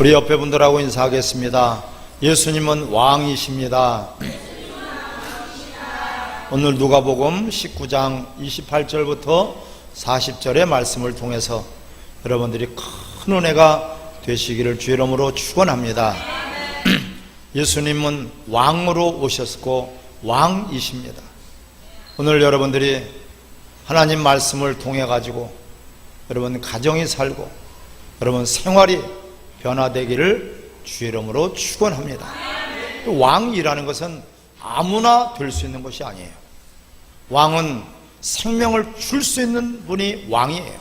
우리 옆에 분들하고 인사하겠습니다. 예수님은 왕이십니다. 오늘 누가복음 19장 28절부터 40절의 말씀을 통해서 여러분들이 큰 은혜가 되시기를 주의 이름으로 축원합니다. 예수님은 왕으로 오셨고 왕이십니다. 오늘 여러분들이 하나님 말씀을 통해 가지고 여러분 가정이 살고 여러분 생활이 변화되기를 주의 이름으로 축원합니다. 왕이라는 것은 아무나 될 수 있는 것이 아니에요. 왕은 생명을 줄 수 있는 분이 왕이에요.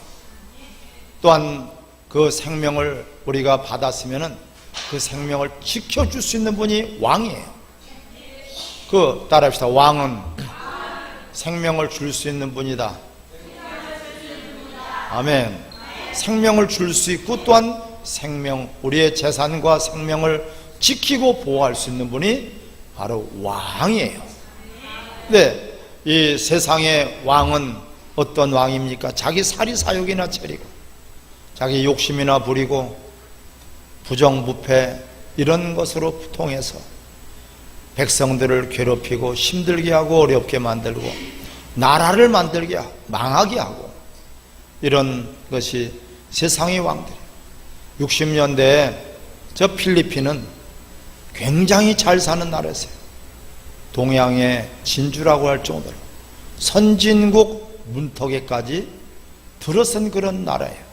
또한 그 생명을 우리가 받았으면 그 생명을 지켜줄 수 있는 분이 왕이에요. 따라합시다. 왕은 생명을 줄 수 있는 분이다. 아멘. 생명을 줄 수 있고 또한 우리의 재산과 생명을 지키고 보호할 수 있는 분이 바로 왕이에요. 근데 이 세상의 왕은 어떤 왕입니까? 자기 사리사욕이나 차리고 자기 욕심이나 부리고 부정부패 이런 것으로 통해서 백성들을 괴롭히고 힘들게 하고 어렵게 만들고 나라를 만들게 하고 망하게 하고 이런 것이 세상의 왕들이에요. 60년대에 저 필리핀은 굉장히 잘 사는 나라였어요. 동양의 진주라고 할 정도로 선진국 문턱에까지 들어선 그런 나라예요.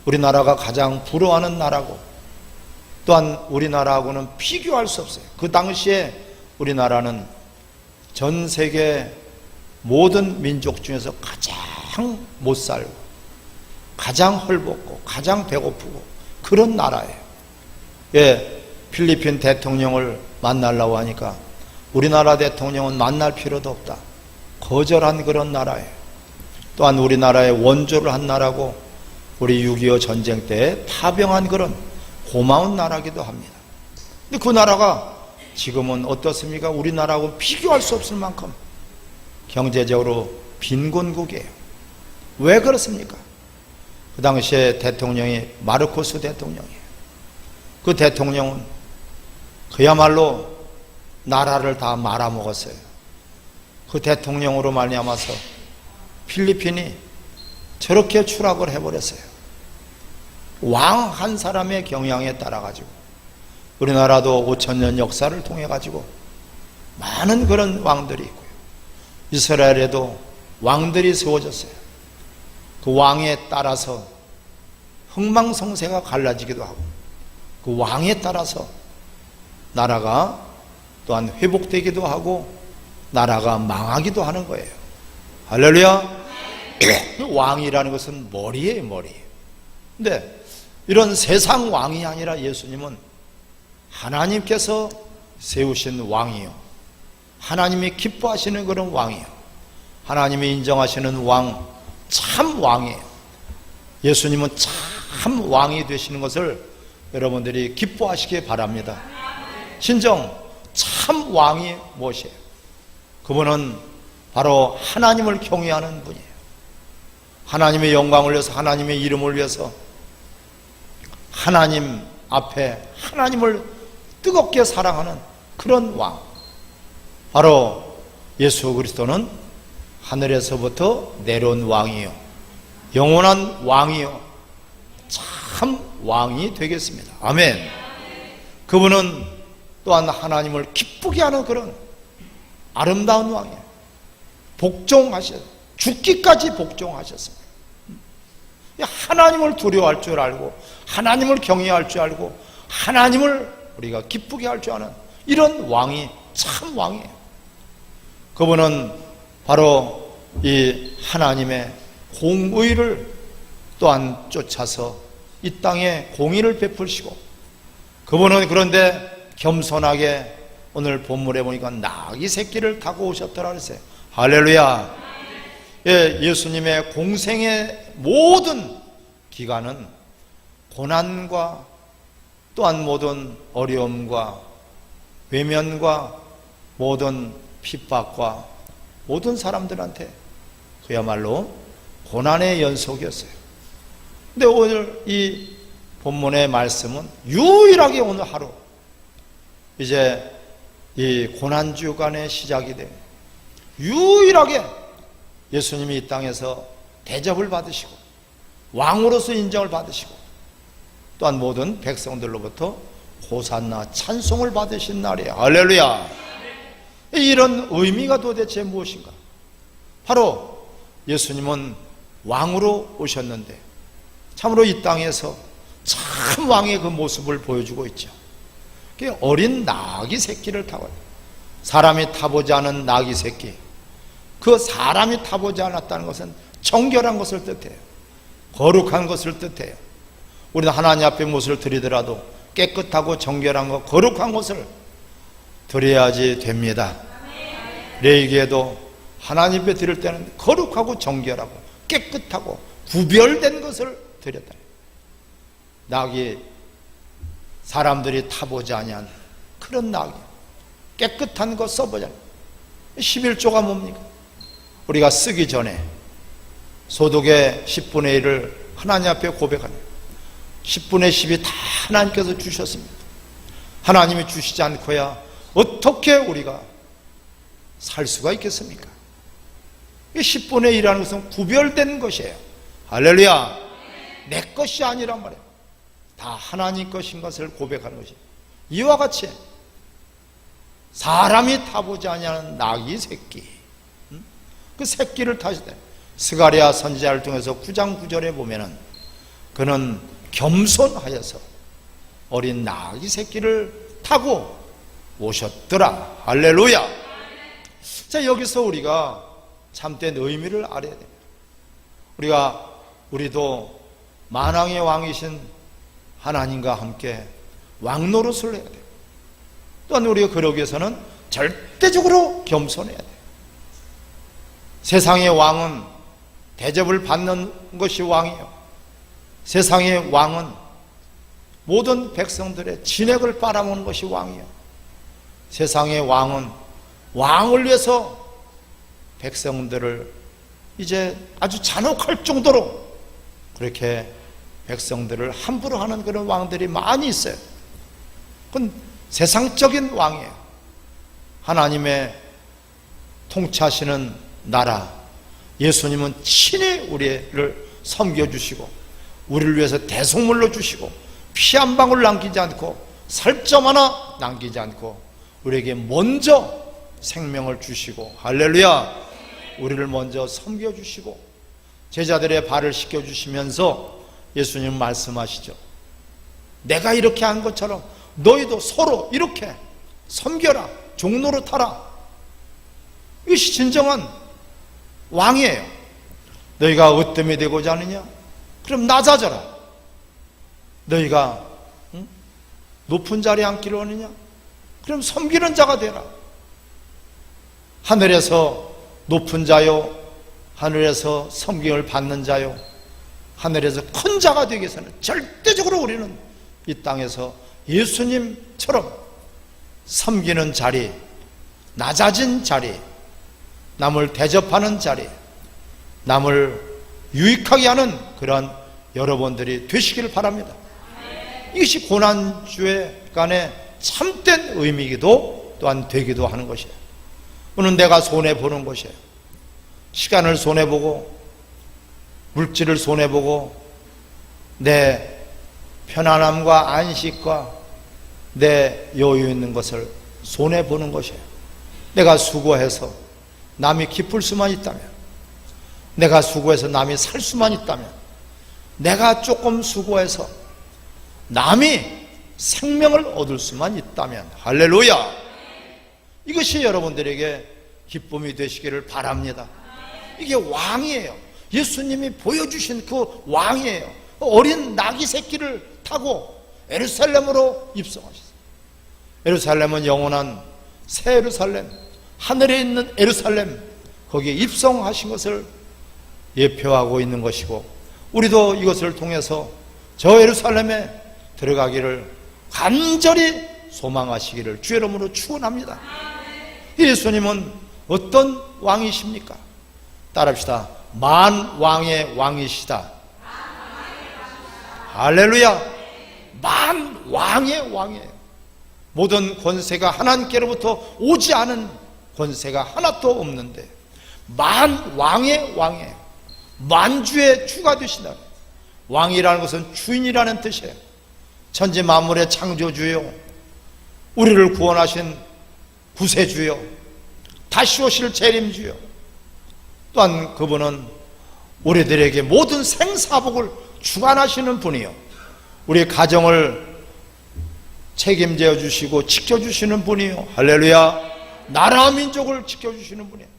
우리나라가 가장 부러워하는 나라고 또한 우리나라하고는 비교할 수 없어요. 그 당시에 우리나라는 전 세계 모든 민족 중에서 가장 못 살고 가장 헐벗고 가장 배고프고 그런 나라예요. 필리핀 대통령을 만나려고 하니까 우리나라 대통령은 만날 필요도 없다. 거절한 그런 나라예요. 또한 우리나라의 원조를 한 나라고 우리 6.25 전쟁 때 파병한 그런 고마운 나라기도 합니다. 근데 그 나라가 지금은 어떻습니까? 우리나라하고 비교할 수 없을 만큼 경제적으로 빈곤국이에요. 왜 그렇습니까? 그 당시에 대통령이 마르코스 대통령이에요. 그 대통령은 그야말로 나라를 다 말아먹었어요. 그 대통령으로 말미암아서 필리핀이 저렇게 추락을 해버렸어요. 왕 한 사람의 경향에 따라 가지고 우리나라도 5,000년 역사를 통해 가지고 많은 그런 왕들이 있고요. 이스라엘에도 왕들이 세워졌어요. 그 왕에 따라서 흥망성쇠가 갈라지기도 하고 그 왕에 따라서 나라가 또한 회복되기도 하고 나라가 망하기도 하는 거예요. 할렐루야. 왕이라는 것은 머리예요, 머리. 근데 이런 세상 왕이 아니라 예수님은 하나님께서 세우신 왕이요, 하나님이 기뻐하시는 그런 왕이요, 하나님이 인정하시는 왕, 참 왕이에요. 예수님은 참 왕이 되시는 것을 여러분들이 기뻐하시기 바랍니다. 진정 참 왕이 무엇이에요? 그분은 바로 하나님을 경외하는 분이에요. 하나님의 영광을 위해서, 하나님의 이름을 위해서 하나님 앞에 하나님을 뜨겁게 사랑하는 그런 왕, 바로 예수 그리스도는 하늘에서부터 내려온 왕이요, 영원한 왕이요, 참 왕이 되겠습니다. 아멘. 그분은 또한 하나님을 기쁘게 하는 그런 아름다운 왕이에요. 복종하셨어요. 죽기까지 복종하셨습니다. 하나님을 두려워할 줄 알고 하나님을 경외할 줄 알고 하나님을 우리가 기쁘게 할 줄 아는 이런 왕이 참 왕이에요. 그분은 바로 이 하나님의 공의를 또한 쫓아서 이 땅에 공의를 베푸시고, 그분은 그런데 겸손하게 오늘 본문에 보니까 나귀 새끼를 타고 오셨더라 그랬어요. 할렐루야. 예수님의 공생의 모든 기간은 고난과 또한 모든 어려움과 외면과 모든 핍박과 모든 사람들한테 그야말로 고난의 연속이었어요. 근데 오늘 이 본문의 말씀은 유일하게 오늘 하루 이제 이 고난주간의 시작이 돼요. 유일하게 예수님이 이 땅에서 대접을 받으시고 왕으로서 인정을 받으시고 또한 모든 백성들로부터 호산나 찬송을 받으신 날이에요. 할렐루야. 이런 의미가 도대체 무엇인가? 바로 예수님은 왕으로 오셨는데 참으로 이 땅에서 참 왕의 그 모습을 보여주고 있죠. 어린 나귀 새끼를 타고, 사람이 타보지 않은 나귀 새끼, 그 사람이 타보지 않았다는 것은 정결한 것을 뜻해요. 거룩한 것을 뜻해요. 우리는 하나님 앞에 무엇을 드리더라도 깨끗하고 정결한 것, 거룩한 것을 드려야지 됩니다. 레위기에도 하나님 앞에 드릴 때는 거룩하고 정결하고 깨끗하고 구별된 것을 드렸다. 나귀, 사람들이 타보지 아니한 그런 나귀, 깨끗한 것 써보지 않은 11조가 뭡니까? 우리가 쓰기 전에 소득의 10분의 1을 하나님 앞에 고백하는 10분의 10이 다 하나님께서 주셨습니다. 하나님이 주시지 않고야 어떻게 우리가 살 수가 있겠습니까? 이 10분의 1이라는 것은 구별된 것이에요. 할렐루야. 내 것이 아니란 말이에요. 다 하나님 것인 것을 고백하는 것이 이와 같이 사람이 타보지 아니하는 나귀 새끼, 그 새끼를 타실 때 스가랴 선지자를 통해서 9장 9절에 보면은 그는 겸손하여서 어린 나귀 새끼를 타고 오셨더라. 할렐루야. 자, 여기서 우리가 참된 의미를 알아야 됩니다. 우리도 만왕의 왕이신 하나님과 함께 왕노릇을 해야 돼요. 또한 우리가 그러기 위해서는 절대적으로 겸손해야 돼요. 세상의 왕은 대접을 받는 것이 왕이에요. 세상의 왕은 모든 백성들의 진액을 빨아먹는 것이 왕이에요. 세상의 왕은 왕을 위해서 백성들을 이제 아주 잔혹할 정도로 그렇게 백성들을 함부로 하는 그런 왕들이 많이 있어요. 그건 세상적인 왕이에요. 하나님의 통치하시는 나라, 예수님은 친히 우리를 섬겨주시고 우리를 위해서 대속물로 주시고 피 한 방울 남기지 않고 살점 하나 남기지 않고 우리에게 먼저 생명을 주시고, 할렐루야, 우리를 먼저 섬겨주시고 제자들의 발을 씻겨주시면서 예수님 말씀하시죠. 내가 이렇게 한 것처럼 너희도 서로 이렇게 섬겨라, 종노릇하라. 이것이 진정한 왕이에요. 너희가 으뜸이 되고자 하느냐? 그럼 낮아져라. 너희가 높은 자리에 앉기를 원하느냐? 그럼 섬기는 자가 되라. 하늘에서 높은 자요, 하늘에서 섬김을 받는 자요, 하늘에서 큰 자가 되기 위해서는 절대적으로 우리는 이 땅에서 예수님처럼 섬기는 자리, 낮아진 자리, 남을 대접하는 자리, 남을 유익하게 하는 그런 여러분들이 되시기를 바랍니다. 이것이 고난주간의 참된 의미이기도 또한 되기도 하는 것이에요. 오늘 내가 손해보는 것이에요. 시간을 손해보고 물질을 손해보고 내 편안함과 안식과 내 여유 있는 것을 손해보는 것이에요. 내가 수고해서 남이 기쁠 수만 있다면, 내가 수고해서 남이 살 수만 있다면, 내가 조금 수고해서 남이 생명을 얻을 수만 있다면, 할렐루야, 이것이 여러분들에게 기쁨이 되시기를 바랍니다. 이게 왕이에요. 예수님이 보여주신 그 왕이에요. 어린 나귀 새끼를 타고 예루살렘으로 입성하셨어요. 예루살렘은 영원한 새 예루살렘, 하늘에 있는 예루살렘, 거기에 입성하신 것을 예표하고 있는 것이고, 우리도 이것을 통해서 저 예루살렘에 들어가기를 간절히 소망하시기를 주의 이름으로 축원합니다. 예수님은 어떤 왕이십니까? 따라합시다. 만왕의 왕이시다. 할렐루야. 만왕의 왕이에요. 모든 권세가 하나님께로부터 오지 않은 권세가 하나도 없는데 만왕의 왕이에요. 만주의 주가 되신다. 왕이라는 것은 주인이라는 뜻이에요. 천지 만물의 창조주요, 우리를 구원하신 구세주요, 다시 오실 재림주요, 또한 그분은 우리들에게 모든 생사복을 주관하시는 분이요, 우리 가정을 책임져 주시고 지켜주시는 분이요, 할렐루야, 나라 민족을 지켜주시는 분이에요.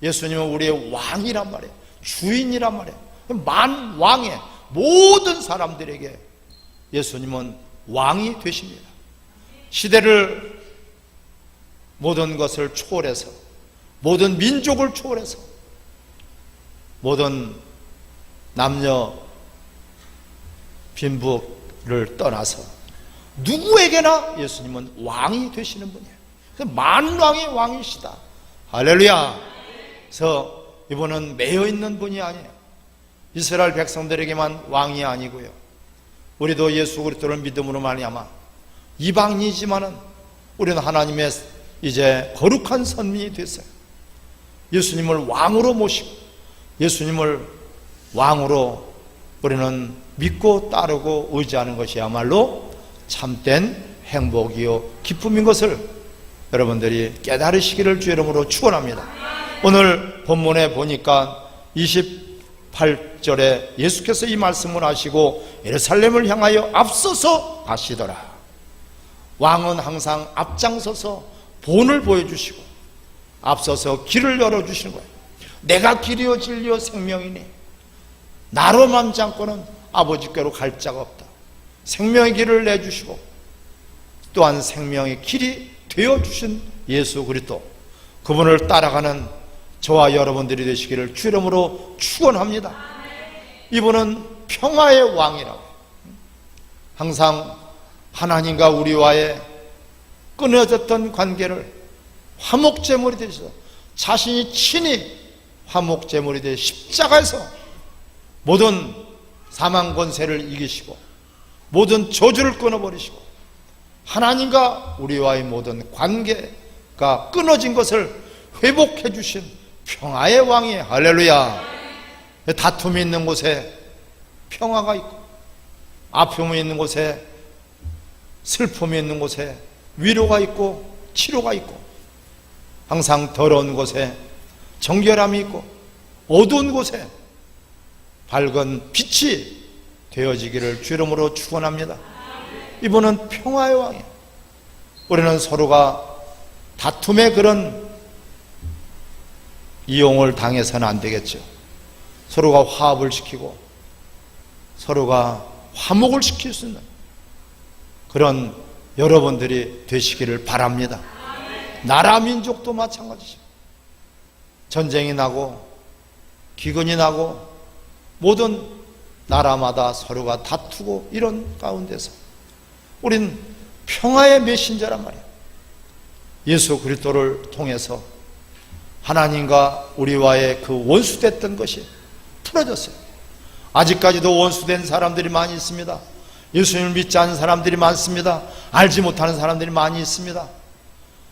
예수님은 우리의 왕이란 말이에요. 주인이란 말이에요. 만왕의 모든 사람들에게 예수님은 왕이 되십니다. 시대를, 모든 것을 초월해서, 모든 민족을 초월해서, 모든 남녀 빈부를 떠나서 누구에게나 예수님은 왕이 되시는 분이에요. 만왕의 왕이시다. 할렐루야. 그래서 이분은 매여 있는 분이 아니에요. 이스라엘 백성들에게만 왕이 아니고요, 우리도 예수 그리스도를 믿음으로 말미암아 이방인이지만은 우리는 하나님의 이제 거룩한 선민이 됐어요. 예수님을 왕으로 모시고 예수님을 왕으로 우리는 믿고 따르고 의지하는 것이야말로 참된 행복이요 기쁨인 것을 여러분들이 깨달으시기를 주의 이름으로 축원합니다. 오늘 본문에 보니까 28절에 예수께서 이 말씀을 하시고 예루살렘을 향하여 앞서서 가시더라. 왕은 항상 앞장서서 본을 보여주시고 앞서서 길을 열어주시는 거예요. 내가 길이요 진리요 생명이니 나로만 잡고는 아버지께로 갈 자가 없다. 생명의 길을 내주시고 또한 생명의 길이 되어주신 예수 그리스도, 그분을 따라가는 저와 여러분들이 되시기를 주 이름으로 축원합니다. 이분은 평화의 왕이라고, 항상 하나님과 우리와의 끊어졌던 관계를 화목제물이 되셔서 자신이 친히 화목제물이 되어 십자가에서 모든 사망 권세를 이기시고 모든 저주를 끊어버리시고 하나님과 우리와의 모든 관계가 끊어진 것을 회복해 주신 평화의 왕이에요. 할렐루야. 다툼이 있는 곳에 평화가 있고, 아픔이 있는 곳에, 슬픔이 있는 곳에 위로가 있고 치료가 있고, 항상 더러운 곳에 정결함이 있고 어두운 곳에 밝은 빛이 되어지기를 주 이름으로 축원합니다. 이분은 평화의 왕이에요. 우리는 서로가 다툼의 그런 이용을 당해서는 안 되겠죠. 서로가 화합을 시키고 서로가 화목을 시킬 수 있는 그런 여러분들이 되시기를 바랍니다. 나라 민족도 마찬가지죠. 전쟁이 나고 기근이 나고 모든 나라마다 서로가 다투고 이런 가운데서 우린 평화의 메신저란 말이에요. 예수 그리스도를 통해서 하나님과 우리와의 그 원수됐던 것이 풀어졌어요. 아직까지도 원수된 사람들이 많이 있습니다. 예수님을 믿지 않는 사람들이 많습니다. 알지 못하는 사람들이 많이 있습니다.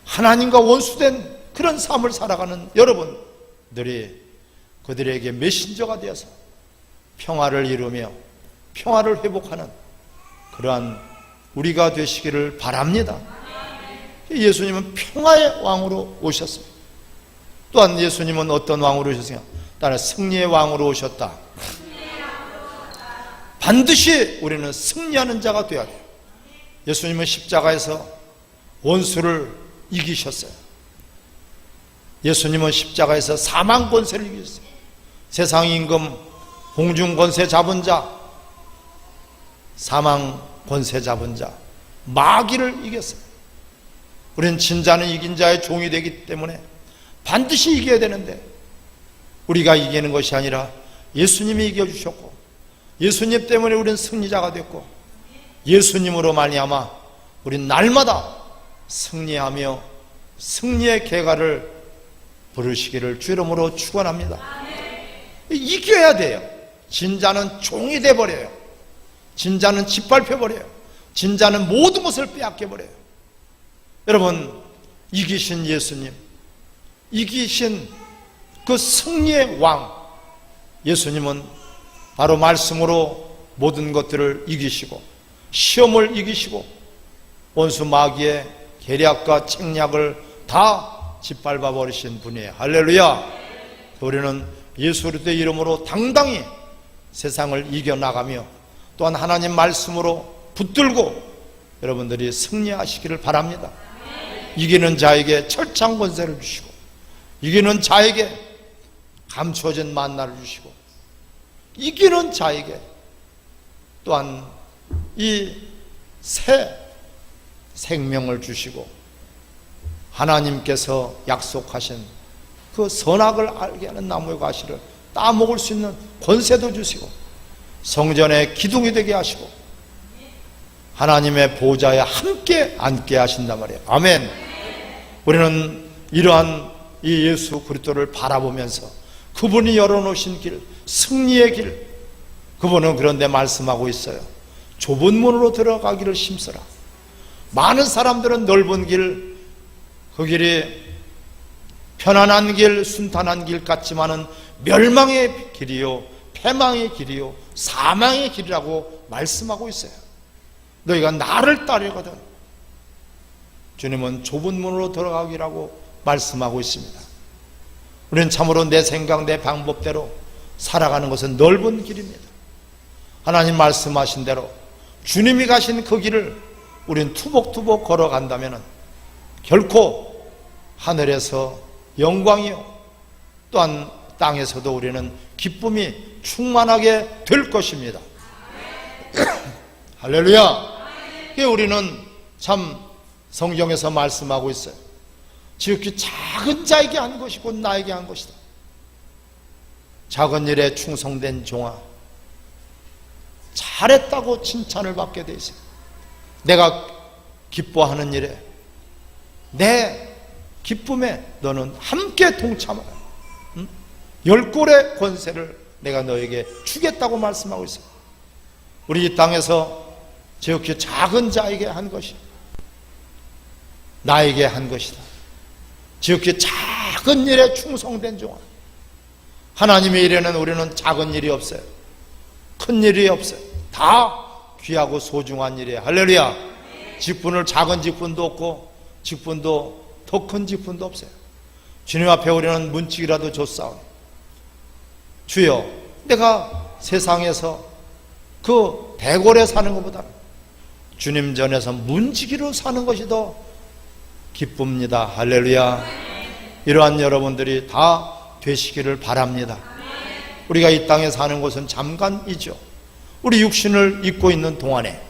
하나님과 원수된 그런 삶을 살아가는 여러분들이 그들에게 메신저가 되어서 평화를 이루며 평화를 회복하는 그러한 우리가 되시기를 바랍니다. 예수님은 평화의 왕으로 오셨어요. 또한 예수님은 어떤 왕으로 오셨어요? 따라 승리의 왕으로 오셨다. 반드시 우리는 승리하는 자가 되어야 돼요. 예수님은 십자가에서 원수를 이기셨어요. 예수님은 십자가에서 사망 권세를 이기셨어요. 세상 임금, 공중 권세 잡은 자, 사망 권세 잡은 자, 마귀를 이겼어요. 우리는 진자는 이긴 자의 종이 되기 때문에 반드시 이겨야 되는데 우리가 이기는 것이 아니라 예수님이 이겨주셨고 예수님 때문에 우리는 승리자가 됐고 예수님으로 말미암아 우리는 날마다 승리하며 승리의 계가를 부르시기를 주 이름으로 축원합니다. 이겨야 돼요. 진자는 종이 돼버려요. 진자는 짓밟혀버려요. 진자는 모든 것을 빼앗겨버려요. 여러분, 이기신 예수님, 이기신 그 승리의 왕 예수님은 바로 말씀으로 모든 것들을 이기시고 시험을 이기시고 원수 마귀의 계략과 책략을 다 짓밟아 버리신 분이에요. 할렐루야. 우리는 예수 그리스도의 이름으로 당당히 세상을 이겨나가며 또한 하나님 말씀으로 붙들고 여러분들이 승리하시기를 바랍니다. 이기는 자에게 철창 권세를 주시고 이기는 자에게 감추어진 만나를 주시고 이기는 자에게 또한 이 새 생명을 주시고 하나님께서 약속하신 그 선악을 알게 하는 나무의 가시를 따먹을 수 있는 권세도 주시고 성전의 기둥이 되게 하시고 하나님의 보좌에 함께 앉게 하신단 말이에요. 아멘. 우리는 이러한 이 예수 그리스도를 바라보면서 그분이 열어놓으신 길, 승리의 길, 그분은 그런데 말씀하고 있어요. 좁은 문으로 들어가기를 힘써라. 많은 사람들은 넓은 길, 그 길이 편안한 길, 순탄한 길 같지만은 멸망의 길이요, 패망의 길이요, 사망의 길이라고 말씀하고 있어요. 너희가 나를 따르거든 주님은 좁은 문으로 들어가기라고 말씀하고 있습니다. 우리는 참으로 내 생각, 내 방법대로 살아가는 것은 넓은 길입니다. 하나님 말씀하신 대로 주님이 가신 그 길을 우리는 투복투복 걸어간다면 결코 하늘에서 영광이요 또한 땅에서도 우리는 기쁨이 충만하게 될 것입니다. 할렐루야. 우리는 참 성경에서 말씀하고 있어요. 지극히 작은 자에게 한 것이 곧 나에게 한 것이다. 작은 일에 충성된 종아, 잘했다고 칭찬을 받게 돼 있어요. 내가 기뻐하는 일에 내 기쁨에 너는 함께 동참하라. 10골의 권세를 내가 너에게 주겠다고 말씀하고 있어요. 우리 이 땅에서 지극히 작은 자에게 한 것이 나에게 한 것이다. 지극히 작은 일에 충성된 종아. 하나님의 일에는 우리는 작은 일이 없어요. 큰 일이 없어요. 다 귀하고 소중한 일이에요. 할렐루야. 직분을 작은 직분도 없고 직분도 더 큰 직분도 없어요. 주님 앞에 우리는 문칙이라도 줬사오니 주여, 내가 세상에서 그 대궐에 사는 것보다 주님 전에서 문지기로 사는 것이 더 기쁩니다. 할렐루야. 이러한 여러분들이 다 되시기를 바랍니다. 우리가 이 땅에 사는 것은 잠깐이죠. 우리 육신을 입고 있는 동안에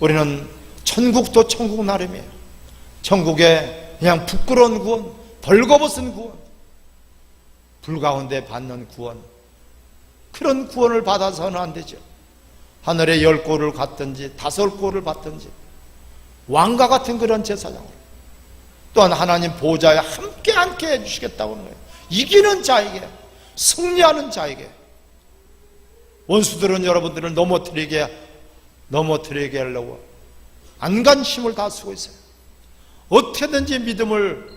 우리는 천국도 천국 나름이에요. 천국에 그냥 부끄러운 구원, 벌거벗은 구원, 불 가운데 받는 구원, 그런 구원을 받아서는 안 되죠. 하늘에 10골을 갖든지 5골을 받든지 왕과 같은 그런 제사장을 또한 하나님 보좌에 함께 앉게 해주시겠다고 하는 거예요. 이기는 자에게, 승리하는 자에게. 원수들은 여러분들을 넘어뜨리게 하려고 안간 힘을 다 쓰고 있어요. 어떻게든지 믿음을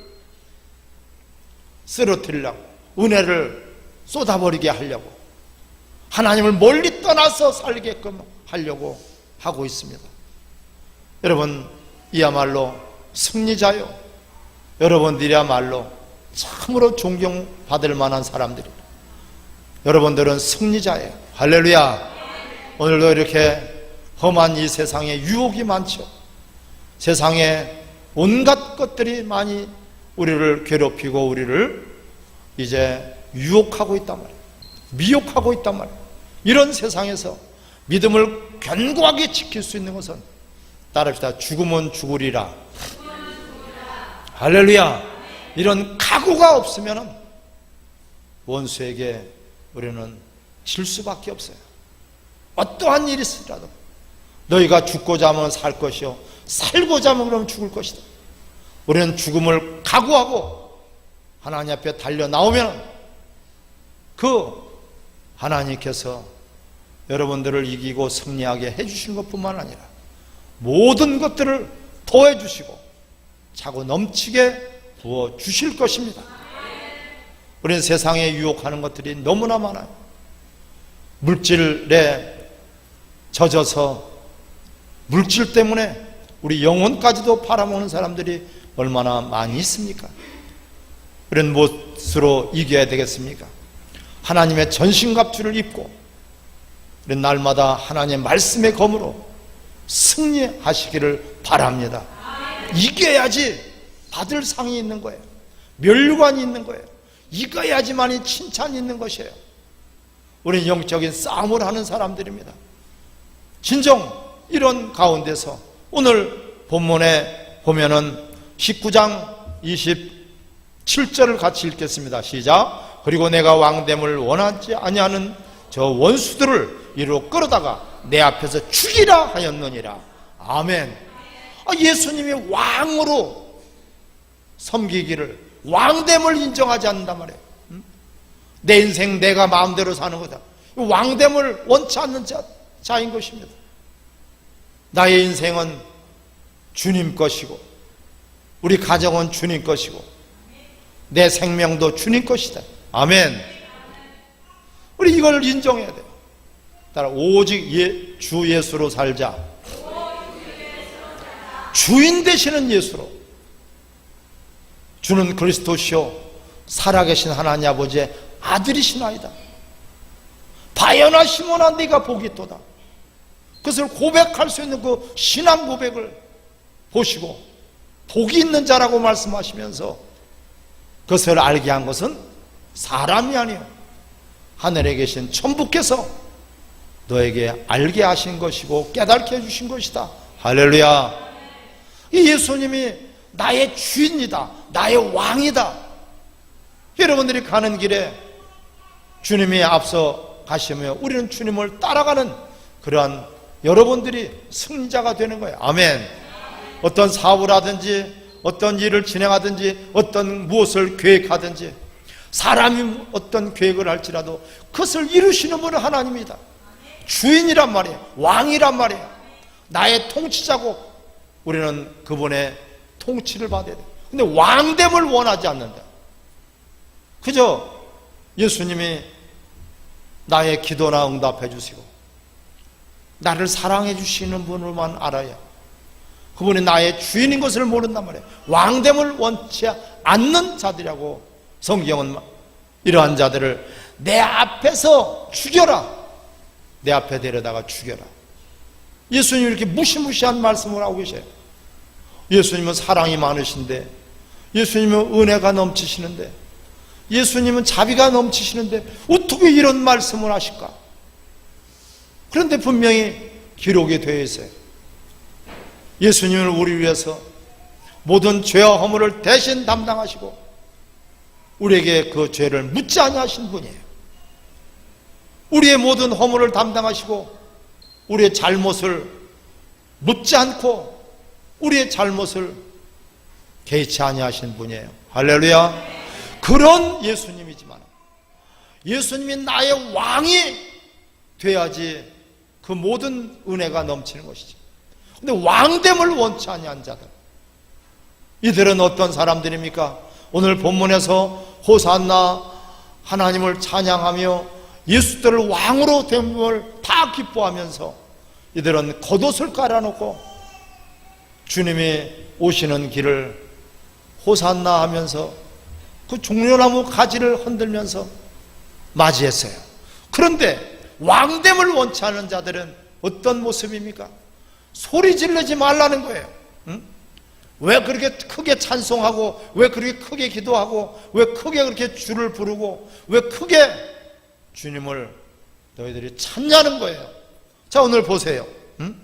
쓰러뜨리려고, 은혜를 쏟아버리게 하려고, 하나님을 멀리 떠나서 살게끔 하려고 하고 있습니다. 여러분, 이야말로 승리자요, 여러분들이야말로 참으로 존경받을 만한 사람들이에요. 여러분들은 승리자예요. 할렐루야. 오늘도 이렇게 험한 이 세상에 유혹이 많죠. 세상에 온갖 것들이 많이 우리를 괴롭히고 우리를 이제 유혹하고 있단 말이에요. 미혹하고 있단 말이에요. 이런 세상에서 믿음을 견고하게 지킬 수 있는 것은 따릅시다. 죽으면 죽으리라. 할렐루야. 이런 각오가 없으면 원수에게 우리는 질 수밖에 없어요. 어떠한 일이 있으라도 너희가 죽고자 하면 살 것이요 살고자 하면 그러면 죽을 것이다. 우리는 죽음을 각오하고 하나님 앞에 달려 나오면 그 하나님께서 여러분들을 이기고 승리하게 해주신 것뿐만 아니라 모든 것들을 더해주시고 차고 넘치게 부어주실 것입니다. 우리는 세상에 유혹하는 것들이 너무나 많아요. 물질에 젖어서 물질 때문에 우리 영혼까지도 팔아먹는 사람들이 얼마나 많이 있습니까? 우리는 무엇으로 이겨야 되겠습니까? 하나님의 전신갑주를 입고 우리는 날마다 하나님의 말씀의 검으로 승리하시기를 바랍니다. 이겨야지 받을 상이 있는 거예요. 멸관이 있는 거예요. 이겨야지만이 칭찬이 있는 것이에요. 우리는 영적인 싸움을 하는 사람들입니다. 진정 이런 가운데서 오늘 본문에 보면은 19장 27절을 같이 읽겠습니다. 시작. 그리고 내가 왕됨을 원하지 아니하는 저 원수들을 이리로 끌어다가 내 앞에서 죽이라 하였느니라. 아멘. 예수님이 왕으로 섬기기를, 왕됨을 인정하지 않는단 말이에요. 내 인생 내가 마음대로 사는 거다. 왕됨을 원치 않는 자인 것입니다. 나의 인생은 주님 것이고 우리 가정은 주님 것이고 내 생명도 주님 것이다. 아멘. 우리 이걸 인정해야 돼요. 따라 오직 주 예수로 살자. 주인 되시는 예수로. 주는 그리스도시요 살아계신 하나님 아버지의 아들이시나이다. 바요나 시몬아 네가 복이 있도다. 그것을 고백할 수 있는 그 신앙 고백을 보시고 복이 있는 자라고 말씀하시면서 그것을 알게 한 것은 사람이 아니요 하늘에 계신 천부께서 너에게 알게 하신 것이고 깨닫게 해주신 것이다. 할렐루야. 이 예수님이 나의 주인이다, 나의 왕이다. 여러분들이 가는 길에 주님이 앞서 가시며 우리는 주님을 따라가는 그러한 여러분들이 승리자가 되는 거예요. 아멘. 어떤 사업을 하든지 어떤 일을 진행하든지 어떤 무엇을 계획하든지 사람이 어떤 계획을 할지라도 그것을 이루시는 분은 하나님이다. 주인이란 말이에요. 왕이란 말이에요. 나의 통치자고 우리는 그분의 통치를 받아야 돼요. 근데 왕됨을 원하지 않는다. 그저 예수님이 나의 기도나 응답해 주시고 나를 사랑해 주시는 분을만 알아야 그분이 나의 주인인 것을 모른단 말이에요. 왕됨을 원치 않는 자들이라고 성경은 이러한 자들을 내 앞에서 죽여라. 내 앞에 데려다가 죽여라. 예수님이 이렇게 무시무시한 말씀을 하고 계셔요. 예수님은 사랑이 많으신데, 예수님은 은혜가 넘치시는데, 예수님은 자비가 넘치시는데 어떻게 이런 말씀을 하실까? 그런데 분명히 기록이 되어 있어요. 예수님을 우리 위해서 모든 죄와 허물을 대신 담당하시고 우리에게 그 죄를 묻지 아니하신 분이에요. 우리의 모든 허물을 담당하시고 우리의 잘못을 묻지 않고 우리의 잘못을 개의치 아니하신 분이에요. 할렐루야. 그런 예수님이지만 예수님이 나의 왕이 돼야지 그 모든 은혜가 넘치는 것이지. 근데 왕됨을 원치 아니한 자들, 이들은 어떤 사람들입니까? 오늘 본문에서 호산나 하나님을 찬양하며 예수들을 왕으로 됨을 다 기뻐하면서 이들은 겉옷을 깔아놓고 주님이 오시는 길을 호산나 하면서 그 종려나무 가지를 흔들면서 맞이했어요. 그런데 왕됨을 원치 않는 자들은 어떤 모습입니까? 소리 지르지 말라는 거예요. 응? 왜 그렇게 크게 찬송하고 왜 그렇게 크게 기도하고 왜 크게 그렇게 주를 부르고 왜 크게 주님을 너희들이 찾냐는 거예요. 자, 오늘 보세요. 응?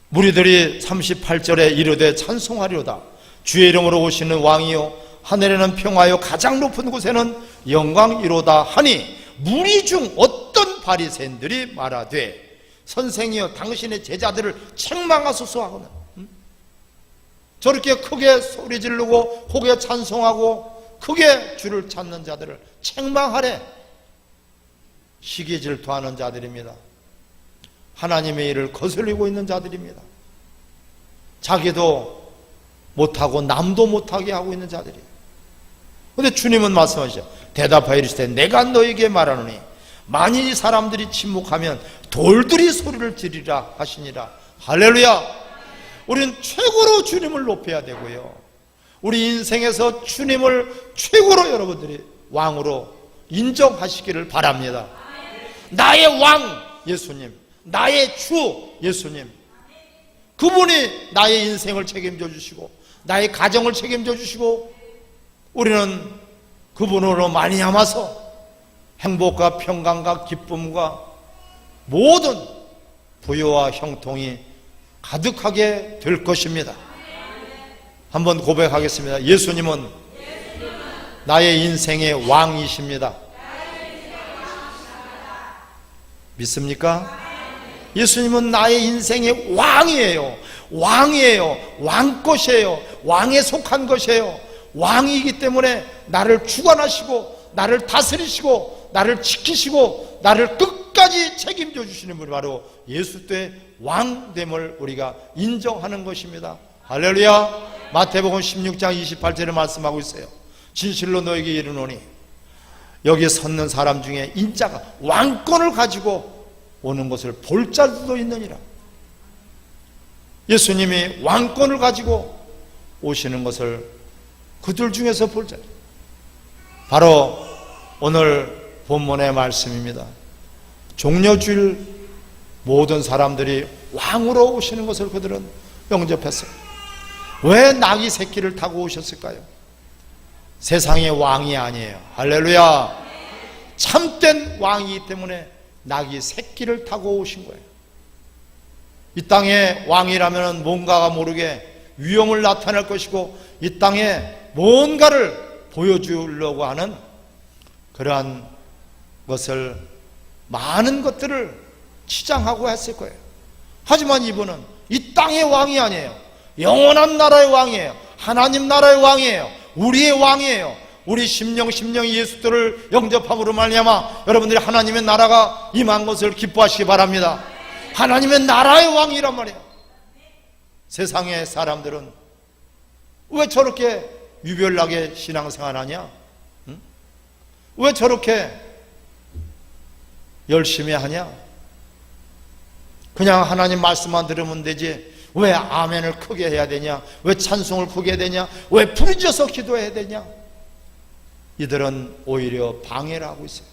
무리들이 38절에 이르되 찬송하리로다. 주의 이름으로 오시는 왕이요 하늘에는 평화요 가장 높은 곳에는 영광이로다 하니 무리 중 어떤 바리새인들이 말하되 선생이여 당신의 제자들을 책망하소서 하거든. 저렇게 크게 소리 지르고 크게 찬송하고 크게 주를 찾는 자들을 책망하래. 시기 질투하는 자들입니다. 하나님의 일을 거슬리고 있는 자들입니다. 자기도 못하고 남도 못하게 하고 있는 자들이에요. 그런데 주님은 말씀하시죠. 대답하여 이르시되 내가 너에게 말하노니 만일 이 사람들이 침묵하면 돌들이 소리를 지르리라 하시니라. 할렐루야. 우리는 최고로 주님을 높여야 되고요, 우리 인생에서 주님을 최고로 여러분들이 왕으로 인정하시기를 바랍니다. 나의 왕 예수님, 나의 주 예수님, 그분이 나의 인생을 책임져 주시고 나의 가정을 책임져 주시고 우리는 그분으로 말미암아서 행복과 평강과 기쁨과 모든 부여와 형통이 가득하게 될 것입니다. 한번 고백하겠습니다. 예수님은 나의 인생의 왕이십니다. 믿습니까? 예수님은 나의 인생의 왕이에요. 왕이에요. 왕것이에요. 왕에 속한 것이에요. 왕이기 때문에 나를 주관하시고 나를 다스리시고 나를 지키시고 나를 끝까지 책임져 주시는 분이 바로 예수의 왕됨을 우리가 인정하는 것입니다. 할렐루야. 마태복음 16장 28절에 말씀하고 있어요. 진실로 너에게 이르노니 여기 섰는 사람 중에 인자가 왕권을 가지고 오는 것을 볼 자들도 있느니라. 예수님이 왕권을 가지고 오시는 것을 그들 중에서 볼 자, 바로 오늘 본문의 말씀입니다. 종려주일 모든 사람들이 왕으로 오시는 것을 그들은 영접했어요. 왜 낙이 새끼를 타고 오셨을까요? 세상의 왕이 아니에요. 할렐루야. 참된 왕이기 때문에 낙이 새끼를 타고 오신 거예요. 이 땅의 왕이라면 뭔가가 모르게 위엄을 나타낼 것이고 이 땅에 뭔가를 보여주려고 하는 그러한 것을, 많은 것들을 치장하고 했을 거예요. 하지만 이분은 이 땅의 왕이 아니에요. 영원한 나라의 왕이에요. 하나님 나라의 왕이에요. 우리의 왕이에요. 우리 심령 예수들을 영접함으로 말미암아 여러분들이 하나님의 나라가 임한 것을 기뻐하시기 바랍니다. 하나님의 나라의 왕이란 말이에요. 세상의 사람들은 왜 저렇게 유별나게 신앙생활하냐? 응? 왜 저렇게 열심히 하냐? 그냥 하나님 말씀만 들으면 되지 왜 아멘을 크게 해야 되냐? 왜 찬송을 크게 해야 되냐? 왜 부르짖어서 기도해야 되냐? 이들은 오히려 방해를 하고 있어요.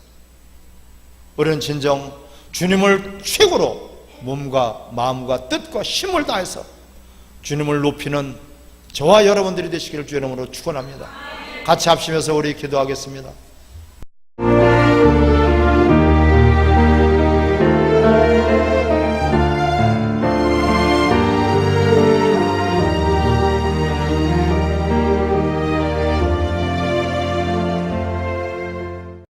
우리는 진정 주님을 최고로 몸과 마음과 뜻과 힘을 다해서 주님을 높이는 저와 여러분들이 되시기를 주의 이름으로 축원합니다. 같이 합심해서 우리 기도하겠습니다.